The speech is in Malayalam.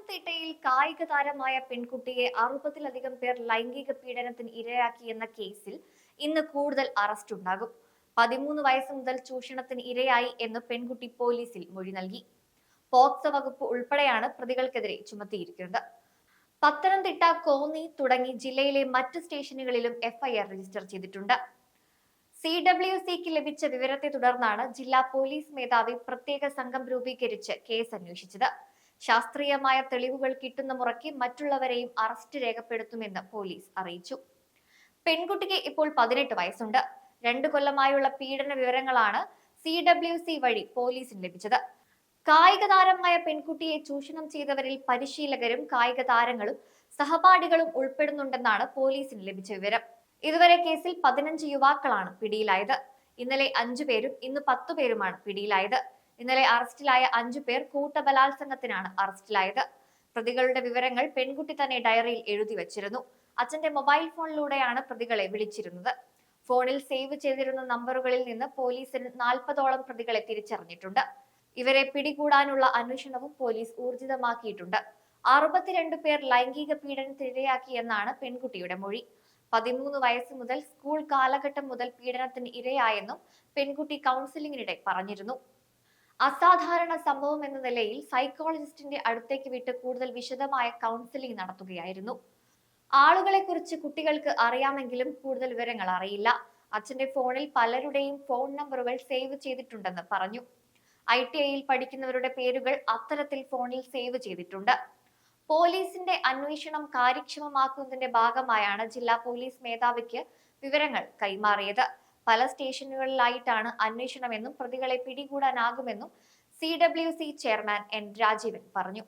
പത്തനംതിട്ടയിൽ കായിക താരമായ പെൺകുട്ടിയെ 60-ലധികം പേർ ലൈംഗിക പീഡനത്തിന് ഇരയാക്കിയെന്ന കേസിൽ ഇന്ന് കൂടുതൽ അറസ്റ്റ് ഉണ്ടാകും. 13 വയസ്സ് മുതൽ ചൂഷണത്തിന് ഇരയായി എന്ന് പെൺകുട്ടി പോലീസിൽ മൊഴി നൽകി. പോക്സോ വകുപ്പ് ഉൾപ്പെടെയാണ് പ്രതികൾക്കെതിരെ ചുമത്തിയിരിക്കുന്നത്. പത്തനംതിട്ട, കോന്നി തുടങ്ങി ജില്ലയിലെ മറ്റ് സ്റ്റേഷനുകളിലും എഫ്ഐആർ രജിസ്റ്റർ ചെയ്തിട്ടുണ്ട്. CWCക്ക് ലഭിച്ച വിവരത്തെ തുടർന്നാണ് ജില്ലാ പോലീസ് മേധാവി പ്രത്യേക സംഘം രൂപീകരിച്ച് കേസ് അന്വേഷിച്ചത്. ശാസ്ത്രീയമായ തെളിവുകൾ കിട്ടുന്ന മുറയ്ക്ക് മറ്റുള്ളവരെയും അറസ്റ്റ് രേഖപ്പെടുത്തുമെന്ന് പോലീസ് അറിയിച്ചു. പെൺകുട്ടിക്ക് ഇപ്പോൾ 18 വയസ്സുണ്ട്. 2 കൊല്ലമായുള്ള പീഡന വിവരങ്ങളാണ് CWC വഴി പോലീസിന് ലഭിച്ചത്. കായിക താരമായ പെൺകുട്ടിയെ ചൂഷണം ചെയ്തവരിൽ പരിശീലകരും കായിക താരങ്ങളും സഹപാഠികളും ഉൾപ്പെടുന്നുണ്ടെന്നാണ് പോലീസിന് ലഭിച്ച വിവരം. ഇതുവരെ കേസിൽ 15 യുവാക്കളാണ് പിടിയിലായത്. ഇന്നലെ 5 പേരും ഇന്ന് 10 പേരുമാണ് പിടിയിലായത്. ഇന്നലെ അറസ്റ്റിലായ 5 പേർ കൂട്ടബലാത്സംഗത്തിനാണ് അറസ്റ്റിലായത്. പ്രതികളുടെ വിവരങ്ങൾ പെൺകുട്ടി തന്നെ ഡയറിയിൽ എഴുതി വച്ചിരുന്നു. അച്ഛന്റെ മൊബൈൽ ഫോണിലൂടെയാണ് പ്രതികളെ വിളിച്ചിരുന്നത്. ഫോണിൽ സേവ് ചെയ്തിരുന്ന നമ്പറുകളിൽ നിന്ന് പോലീസിന് 40ഓളം പ്രതികളെ തിരിച്ചറിഞ്ഞിട്ടുണ്ട്. ഇവരെ പിടികൂടാനുള്ള അന്വേഷണവും പോലീസ് ഊർജിതമാക്കിയിട്ടുണ്ട്. 62 പേർ ലൈംഗിക പീഡനത്തിനിരയാക്കിയെന്നാണ് പെൺകുട്ടിയുടെ മൊഴി. 13 വയസ്സ് മുതൽ സ്കൂൾ കാലഘട്ടം മുതൽ പീഡനത്തിന് ഇരയായെന്നും പെൺകുട്ടി കൗൺസിലിംഗിനിടെ പറഞ്ഞിരുന്നു. അസാധാരണ സംഭവം എന്ന നിലയിൽ സൈക്കോളജിസ്റ്റിന്റെ അടുത്തേക്ക് വിട്ട് കൂടുതൽ വിശദമായ കൗൺസിലിംഗ് നടത്തുകയായിരുന്നു. ആളുകളെ കുറിച്ച് കുട്ടികൾക്ക് അറിയാമെങ്കിലും കൂടുതൽ വിവരങ്ങൾ അറിയില്ല. അച്ഛന്റെ ഫോണിൽ പലരുടെയും ഫോൺ നമ്പറുകൾ സേവ് ചെയ്തിട്ടുണ്ടെന്ന് പറഞ്ഞു. ITIയിൽ പഠിക്കുന്നവരുടെ പേരുകൾ അത്തരത്തിൽ ഫോണിൽ സേവ് ചെയ്തിട്ടുണ്ട്. പോലീസിന്റെ അന്വേഷണം കാര്യക്ഷമമാക്കുന്നതിന്റെ ഭാഗമായാണ് ജില്ലാ പോലീസ് മേധാവിക്ക് വിവരങ്ങൾ കൈമാറിയത്. പല സ്റ്റേഷനുകളിലായിട്ടാണ് അന്വേഷണമെന്നും പ്രതികളെ പിടികൂടാനാകുമെന്നും CWC ചെയർമാൻ N. രാജീവൻ പറഞ്ഞു.